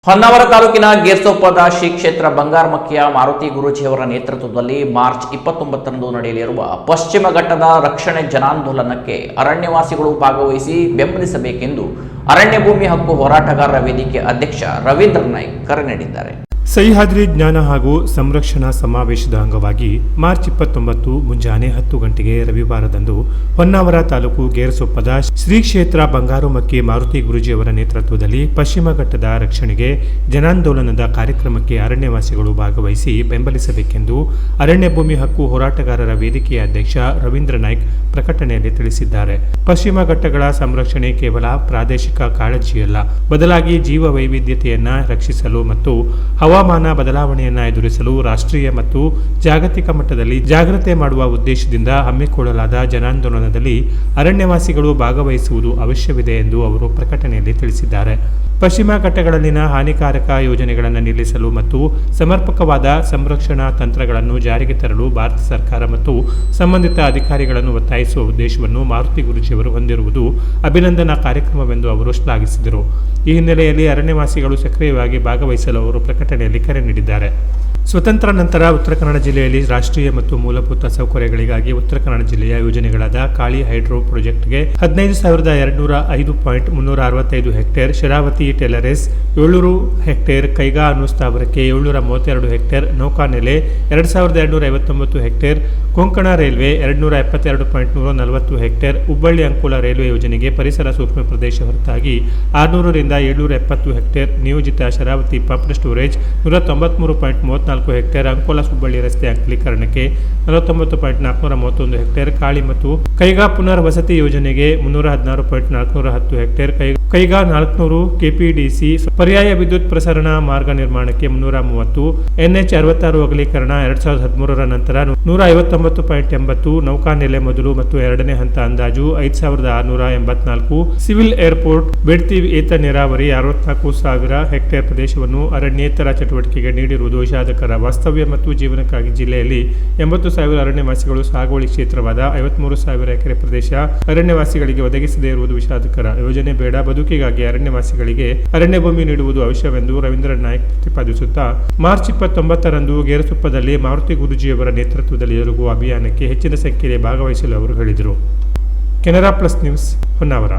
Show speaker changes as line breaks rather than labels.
ಹೊನ್ನಾವರ ತಾಲೂಕಿನ ಗೇರ್ಸೊಪ್ಪದ ಶ್ರೀ ಕ್ಷೇತ್ರ ಬಂಗಾರಮಕ್ಕಿಯ ಮಾರುತಿ ಗುರೂಜಿಯವರ ನೇತೃತ್ವದಲ್ಲಿ ಮಾರ್ಚ್ 29ರಂದು ನಡೆಯಲಿರುವ ಪಶ್ಚಿಮ ಘಟ್ಟದ ರಕ್ಷಣೆ ಜನಾಂದೋಲನಕ್ಕೆ ಅರಣ್ಯವಾಸಿಗಳು ಭಾಗವಹಿಸಿ ಬೆಂಬಲಿಸಬೇಕೆಂದು ಅರಣ್ಯ ಭೂಮಿ ಹಕ್ಕು ಹೋರಾಟಗಾರರ ವೇದಿಕೆ ಅಧ್ಯಕ್ಷ ರವೀಂದ್ರ ನಾಯ್ಕ್ ಕರೆ ನೀಡಿದ್ದಾರೆ.
ಸಹ್ಯಾದ್ರಿ ಜ್ಞಾನ ಹಾಗೂ ಸಂರಕ್ಷಣಾ ಸಮಾವೇಶದ ಅಂಗವಾಗಿ ಮಾರ್ಚ್ 29 ಮುಂಜಾನೆ 10 ಗಂಟೆಗೆ ರವಿವಾರದಂದು ಹೊನ್ನಾವರ ತಾಲೂಕು ಗೇರಸೊಪ್ಪದ ಶ್ರೀ ಕ್ಷೇತ್ರ ಬಂಗಾರಮಕ್ಕಿ ಮಾರುತಿ ಗುರೂಜಿಯವರ ನೇತೃತ್ವದಲ್ಲಿ ಪಶ್ಚಿಮ ಘಟ್ಟದ ರಕ್ಷಣೆಗೆ ಜನಾಂದೋಲನದ ಕಾರ್ಯಕ್ರಮಕ್ಕೆ ಅರಣ್ಯವಾಸಿಗಳು ಭಾಗವಹಿಸಿ ಬೆಂಬಲಿಸಬೇಕೆಂದು ಅರಣ್ಯ ಭೂಮಿ ಹಕ್ಕು ಹೋರಾಟಗಾರರ ವೇದಿಕೆಯ ಅಧ್ಯಕ್ಷ ರವೀಂದ್ರ ನಾಯ್ಕ್ ಪ್ರಕಟಣೆಯಲ್ಲಿ ತಿಳಿಸಿದ್ದಾರೆ. ಪಶ್ಚಿಮ ಘಟ್ಟಗಳ ಸಂರಕ್ಷಣೆ ಕೇವಲ ಪ್ರಾದೇಶಿಕ ಕಾಳಜಿಯಲ್ಲ, ಬದಲಾಗಿ ಜೀವ ವೈವಿಧ್ಯತೆಯನ್ನು ರಕ್ಷಿಸಲು ಮತ್ತು ಹವಾಮಾನ ಬದಲಾವಣೆಯನ್ನು ಎದುರಿಸಲು ರಾಷ್ಟ್ರೀಯ ಮತ್ತು ಜಾಗತಿಕ ಮಟ್ಟದಲ್ಲಿ ಜಾಗೃತಿ ಮಾಡುವ ಉದ್ದೇಶದಿಂದ ಹಮ್ಮಿಕೊಳ್ಳಲಾದ ಜನಾಂದೋಲನದಲ್ಲಿ ಅರಣ್ಯವಾಸಿಗಳು ಭಾಗವಹಿಸುವುದು ಅವಶ್ಯವಿದೆ ಎಂದು ಅವರು ಪ್ರಕಟಣೆಯಲ್ಲಿ ತಿಳಿಸಿದ್ದಾರೆ. ಪಶ್ಚಿಮ ಘಟ್ಟಗಳಲ್ಲಿನ ಹಾನಿಕಾರಕ ಯೋಜನೆಗಳನ್ನು ನಿಲ್ಲಿಸಲು ಮತ್ತು ಸಮರ್ಪಕವಾದ ಸಂರಕ್ಷಣಾ ತಂತ್ರಗಳನ್ನು ಜಾರಿಗೆ ತರಲು ಭಾರತ ಸರ್ಕಾರ ಮತ್ತು ಸಂಬಂಧಿತ ಅಧಿಕಾರಿಗಳನ್ನು ಒತ್ತಾಯಿಸುವ ಉದ್ದೇಶವನ್ನು ಮಾರುತಿ ಗುರೂಜಿಯವರು ಹೊಂದಿರುವುದು ಅಭಿನಂದನಾ ಕಾರ್ಯಕ್ರಮವೆಂದು ಅವರು ಶ್ಲಾಘಿಸಿದರು. ಈ ಹಿನ್ನೆಲೆಯಲ್ಲಿ ಅರಣ್ಯವಾಸಿಗಳು ಸಕ್ರಿಯವಾಗಿ ಭಾಗವಹಿಸಲು ಅವರು ಪ್ರಕಟಣೆಯಲ್ಲಿ ಕರೆ ನೀಡಿದ್ದಾರೆ. ಸ್ವತಂತ್ರ ನಂತರ ಉತ್ತರ ಕನ್ನಡ ಜಿಲ್ಲೆಯಲ್ಲಿ ರಾಷ್ಟ್ರೀಯ ಮತ್ತು ಮೂಲಭೂತ ಸೌಕರ್ಯಗಳಿಗಾಗಿ ಉತ್ತರ ಕನ್ನಡ ಜಿಲ್ಲೆಯ ಯೋಜನೆಗಳಾದ ಕಾಳಿ ಹೈಡ್ರೋ ಪ್ರಾಜೆಕ್ಟ್ಗೆ 15,205.365 hectare, Sharavathi tailrace 700 hectare, Kaiga ಅನುಸ್ಥಾವರಕ್ಕೆ 732 ಹೆಕ್ಟೇರ್, ನೌಕಾನೆಲೆ 2,259 hectare, Konkan railway 272.140 hectare, Hubballi Ankola railway ಯೋಜನೆಗೆ ಪರಿಸರ ಸೂಕ್ಷ್ಮ ಪ್ರದೇಶ ಹೊರತಾಗಿ 600 ರಿಂದ 770 ಹೆಕ್ಟೇರ್, ನಿಯೋಜಿತ Sharavathi pumped storage 193.34 hectare, Ankola Hubballi ರಸ್ತೆ ಅಗಲೀಕರಣಕ್ಕೆ 49.431 ಹೆಕ್ಟೇರ್, ಕಾಳಿ ಮತ್ತು ಕೈಗಾ ಪುನರ್ ವಸತಿ ಯೋಜನೆಗೆ 316.410 ಹೆಕ್ಟೇರ್, ಕೈಗಾ 400 ಕೆಪಿಡಿಸಿ ಪರ್ಯಾಯ ವಿದ್ಯುತ್ ಪ್ರಸರಣ ಮಾರ್ಗ ನಿರ್ಮಾಣಕ್ಕೆ 330, NH 66 ಅಗಲೀಕರಣ 2013ರ ನಂತರ 159.80, ನೌಕಾನೆಲೆ ಮೊದಲು ಮತ್ತು ಎರಡನೇ ಹಂತ ಅಂದಾಜು 5,684, ಸಿವಿಲ್ ಏರ್ಪೋರ್ಟ್ ಬೆಡ್ತಿ ಏತ ನೀರಾವರಿ 64,000 ಹೆಕ್ಟೇರ್ ಪ್ರದೇಶವನ್ನು ಅರಣ್ಯೇತರ ಚಟುವಟಿಕೆಗೆ ನೀಡಿರುವುದು ವಿಷಾದಕರ. ವಾಸ್ತವ್ಯ ಮತ್ತು ಜೀವನಕ್ಕಾಗಿ ಜಿಲ್ಲೆಯಲ್ಲಿ 80,000 ಅರಣ್ಯವಾಸಿಗಳು ಸಾಗುವಳಿ ಕ್ಷೇತ್ರವಾದ 53,000 ಎಕರೆ ಪ್ರದೇಶ ಅರಣ್ಯವಾಸಿಗಳಿಗೆ ಒದಗಿಸದೇ ಇರುವುದು ವಿಷಾದಕರ. ಯೋಜನೆ ಬೇಡ, ಬದುಕಿಗಾಗಿ ಅರಣ್ಯವಾಸಿಗಳಿಗೆ ಅರಣ್ಯ ಭೂಮಿ ನೀಡುವುದು ಅವಶ್ಯವೆಂದು ರವೀಂದ್ರ ನಾಯ್ಕ್ ಪ್ರತಿಪಾದಿಸುತ್ತಾ ಮಾರ್ಚ್ 29ರಂದು ಗೇರಸೊಪ್ಪದಲ್ಲಿ ಮಾರುತಿ ಗುರೂಜಿಯವರ ನೇತೃತ್ವದಲ್ಲಿ ಜರುಗುವ ಅಭಿಯಾನಕ್ಕೆ ಹೆಚ್ಚಿನ ಸಂಖ್ಯೆಯಲ್ಲಿ ಭಾಗವಹಿಸಲು ಅವರು ಹೇಳಿದರು. Canara plus news, Honnavar.